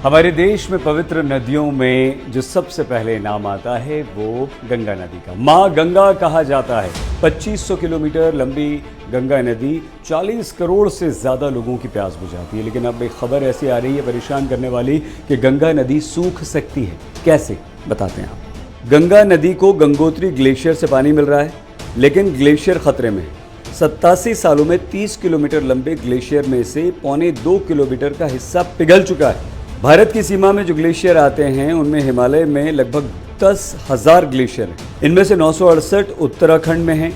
हमारे देश में पवित्र नदियों में जो सबसे पहले नाम आता है वो गंगा नदी का। माँ गंगा कहा जाता है। 2500 किलोमीटर लंबी गंगा नदी 40 करोड़ से ज़्यादा लोगों की प्यास बुझाती है। लेकिन अब एक खबर ऐसी आ रही है परेशान करने वाली कि गंगा नदी सूख सकती है। कैसे, बताते हैं आप। गंगा नदी को गंगोत्री ग्लेशियर से पानी मिल रहा है, लेकिन ग्लेशियर खतरे में है। 87 सालों में 30 किलोमीटर लंबे ग्लेशियर में से 1.25 किलोमीटर का हिस्सा पिघल चुका है। भारत की सीमा में जो ग्लेशियर आते हैं उनमें हिमालय में लगभग 10,000 ग्लेशियर हैं। इनमें से 968 उत्तराखंड में हैं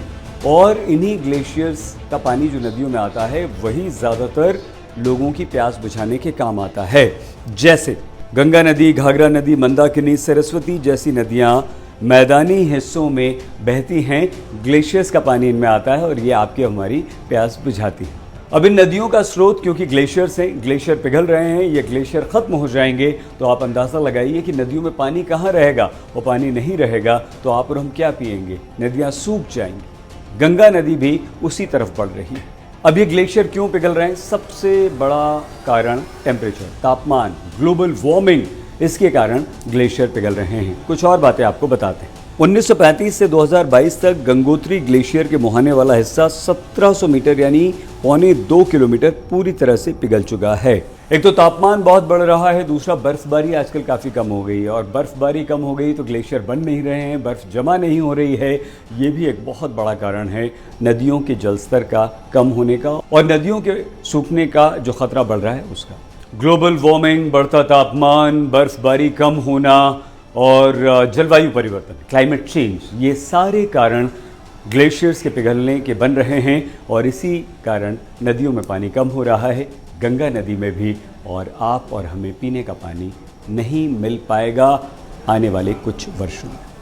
और इन्हीं ग्लेशियर्स का पानी जो नदियों में आता है वही ज़्यादातर लोगों की प्यास बुझाने के काम आता है। जैसे गंगा नदी, घाघरा नदी, मंदाकिनी, सरस्वती जैसी नदियाँ मैदानी हिस्सों में बहती हैं, ग्लेशियर्स का पानी इनमें आता है और ये आपकी हमारी प्यास बुझाती है। अब इन नदियों का स्रोत क्योंकि ग्लेशियर्स हैं, ग्लेशियर पिघल रहे हैं, ये ग्लेशियर ख़त्म हो जाएंगे तो आप अंदाज़ा लगाइए कि नदियों में पानी कहाँ रहेगा। और पानी नहीं रहेगा तो आप और हम क्या पिएंगे, नदियाँ सूख जाएंगी। गंगा नदी भी उसी तरफ बढ़ रही है। अब ये ग्लेशियर क्यों पिघल रहे हैं? सबसे बड़ा कारण टेम्परेचर, तापमान, ग्लोबल वार्मिंग, इसके कारण ग्लेशियर पिघल रहे हैं। कुछ और बातें आपको बताते हैं। 1935 से 2022 तक गंगोत्री ग्लेशियर के मुहाने वाला हिस्सा 1700 मीटर यानी 1.25 किलोमीटर पूरी तरह से पिघल चुका है। एक तो तापमान बहुत बढ़ रहा है, दूसरा बर्फबारी आजकल काफ़ी कम हो गई है और बर्फबारी कम हो गई तो ग्लेशियर बन नहीं रहे हैं, बर्फ़ जमा नहीं हो रही है। ये भी एक बहुत बड़ा कारण है नदियों के जलस्तर का कम होने का और नदियों के सूखने का जो खतरा बढ़ रहा है उसका। ग्लोबल वार्मिंग, बढ़ता तापमान, बर्फबारी कम होना और जलवायु परिवर्तन, क्लाइमेट चेंज, ये सारे कारण ग्लेशियर्स के पिघलने के बन रहे हैं और इसी कारण नदियों में पानी कम हो रहा है, गंगा नदी में भी। और आप और हमें पीने का पानी नहीं मिल पाएगा आने वाले कुछ वर्षों में।